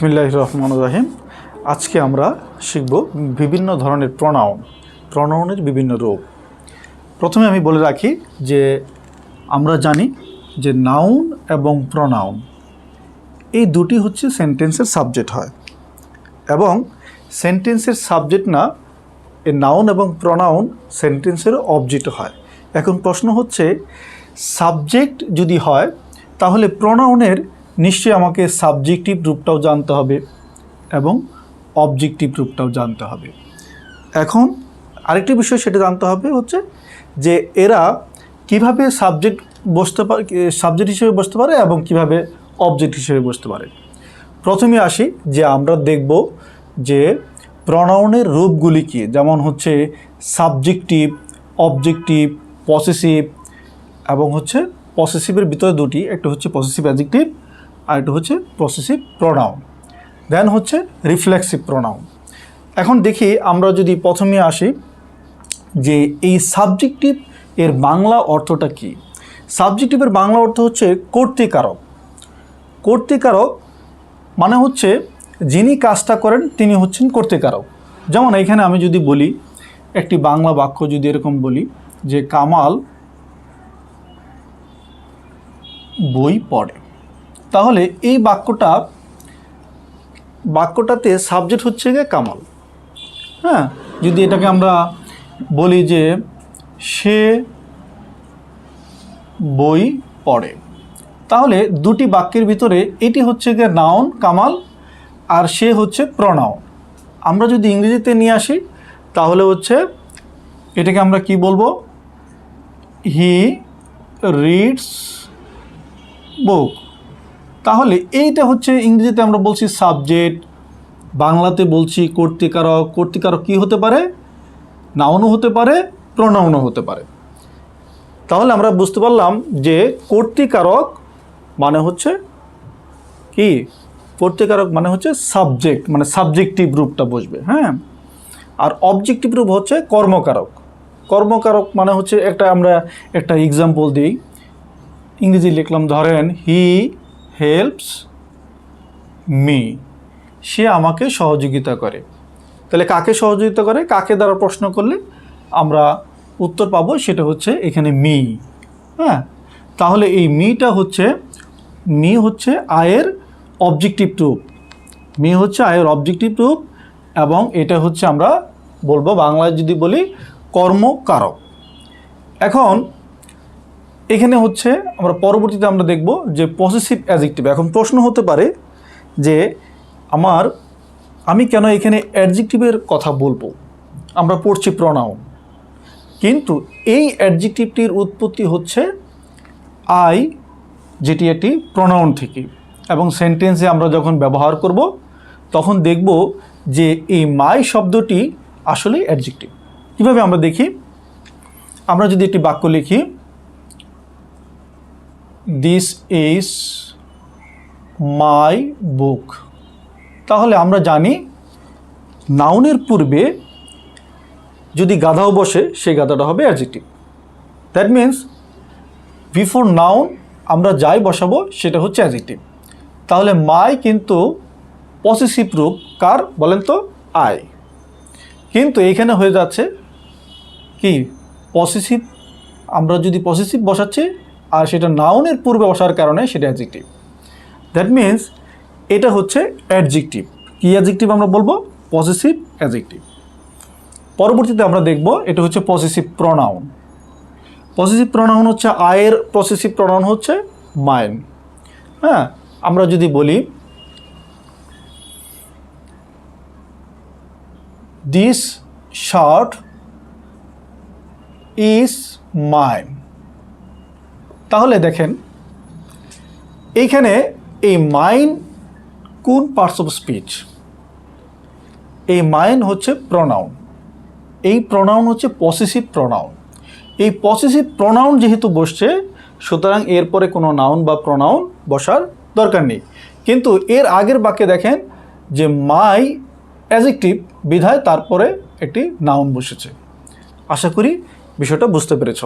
বিসমিল্লাহির রহমানির রহিম। আজকে আমরা শিখব বিভিন্ন ধরনের প্রনাউনের বিভিন্ন রূপ। প্রথমে আমি বলে রাখি যে আমরা জানি যে নাউন এবং প্রনাউন এই দুটি হচ্ছে সেন্টেন্সের সাবজেক্ট হয়, এবং সেন্টেন্সের সাবজেক্ট না এ নাউন এবং প্রনাউন সেন্টেন্সের অবজেক্ট হয়। এখন প্রশ্ন হচ্ছে, সাবজেক্ট যদি হয় তাহলে প্রনাউনের নিশ্চয়ই আমাকে সাবজেক্টিভ রূপটাও জানতে হবে এবং অবজেক্টিভ রূপটাও জানতে হবে। এখন আরেকটি বিষয় সেটা জানতে হবে হচ্ছে যে এরা কিভাবে সাবজেক্ট হিসেবে বসতে পারে এবং কিভাবে অবজেক্ট হিসেবে বসতে পারে। প্রথমে আসি যে আমরা দেখব যে প্রনাউনের রূপগুলি কী, যেমন হচ্ছে সাবজেক্টিভ, অবজেক্টিভ, পসেসিভ, এবং হচ্ছে পসেসিভের ভিতরে দুটি, একটা হচ্ছে পসেসিভ অ্যাডজেক্টিভ আর একটা হচ্ছে পসেসিভ প্রনাউন, দেন হচ্ছে রিফ্লেক্সিভ প্রনাউন। এখন দেখি আমরা যদি প্রথমে আসি যে এই সাবজেক্টিভ এর বাংলা অর্থটা কী। সাবজেক্টিভের বাংলা অর্থ হচ্ছে কর্তৃকারক। কর্তৃকারক মানে হচ্ছে যিনি কাজটা করেন তিনি হচ্ছেন কর্তৃকারক। যেমন এখানে আমি যদি বলি, একটি বাংলা বাক্য যদি এরকম বলি যে কামাল বই পড়ে, তাহলে এই বাক্যটাতে সাবজেক্ট হচ্ছে গিয়ে কামাল। হ্যাঁ, যদি এটাকে আমরা বলি যে সে বই পড়ে, তাহলে দুটি বাক্যের ভিতরে এটি হচ্ছে গিয়ে নাউন কামাল আর সে হচ্ছে প্রনাউন। আমরা যদি ইংরেজিতে নিয়ে আসি তাহলে হচ্ছে এটাকে আমরা কি বলবো, হি রিডস বুক। তাহলে এইটা হচ্ছে ইংরেজিতে আমরা বলছি সাবজেক্ট, বাংলাতে বলছি কর্তৃকারক। কর্তৃকারক কী হতে পারে, নাউনও হতে পারে, প্রনাউনও হতে পারে। তাহলে আমরা বুঝতে পারলাম যে কর্তৃকারক মানে হচ্ছে কি, কর্তৃকারক মানে হচ্ছে সাবজেক্ট, মানে সাবজেক্টিভ রূপটা বসবে। হ্যাঁ, আর অবজেক্টিভ রূপ হচ্ছে কর্মকারক। কর্মকারক মানে হচ্ছে আমরা একটা এক্সাম্পল দিই, ইংরেজি লিখলাম, ধরেন হি হেল্পস মি, সে আমাকে সহযোগিতা করে। তাহলে কাকে সহযোগিতা করে, কাকে দ্বারা প্রশ্ন করলে আমরা উত্তর পাবো, সেটা হচ্ছে এখানে মি। হ্যাঁ, তাহলে এই মি হচ্ছে আয়ের অবজেক্টিভ রূপ। মি হচ্ছে আয়ের অবজেক্টিভ রূপ, এবং এটা হচ্ছে আমরা বলবো বাংলায় যদি বলি কর্মকারক। এখন এখানে হচ্ছে আমরা পরবর্তীতে আমরা দেখব যে পসেসিভ অ্যাডজেক্টিভ। এখন প্রশ্ন হতে পারে যে আমি কেন এখানে অ্যাডজেক্টিভের কথা বলবো, আমরা পড়ছি প্রনাউন, কিন্তু এই অ্যাডজেক্টিভটির উৎপত্তি হচ্ছে আই, যেটি একটি প্রনাউন থেকে, এবং সেন্টেন্সে আমরা যখন ব্যবহার করব তখন দেখব যে এই মাই শব্দটি আসলে অ্যাডজেক্টিভ। কীভাবে আমরা দেখি, আমরা যদি একটি বাক্য লিখি, দিস ইজ মাই বুক, তাহলে আমরা জানি নাউনের পূর্বে যদি গাধাও বসে সেই গাধাটা হবে adjective. That means before noun আমরা যাই বসাবো সেটা হচ্ছে অ্যাডজেক্টিভ। তাহলে মাই কিন্তু পসেসিভ রূপ কার বলেন তো, আই, কিন্তু এইখানে হয়ে যাচ্ছে কি পসেসিভ। আমরা যদি পসেসিভ বসাচ্ছি আর সেটা নাউনের পূর্বে বসার কারণে সেটা অ্যাডজেক্টিভ। দ্যাট মিন্স এটা হচ্ছে অ্যাডজেক্টিভ। কি অ্যাডজেক্টিভ আমরা বলবো, পসেসিভ অ্যাডজেক্টিভ। পরবর্তীতে আমরা দেখব এটা হচ্ছে পসেসিভ প্রনাউন। পসেসিভ প্রনাউন হচ্ছে আয়ের পসেসিভ প্রনাউন হচ্ছে মাইন। হ্যাঁ, আমরা যদি বলি দিস শার্ট ইজ মাইন, তাহলে দেখেন এইখানে এই মাইন কোন পার্টস অফ স্পিচ, এই মাইন হচ্ছে প্রনাউন, এই প্রনাউন হচ্ছে পসেসিভ প্রনাউন। এই পসেসিভ প্রনাউন যেহেতু বসছে, সুতরাং এরপরে কোনো নাউন বা প্রনাউন বসার দরকার নেই। কিন্তু এর আগের বাক্যে দেখেন যে মাই অ্যাডজেক্টিভ বিধায় তারপরে একটি নাউন বসেছে। আশা করি বিষয়টা বুঝতে পেরেছ।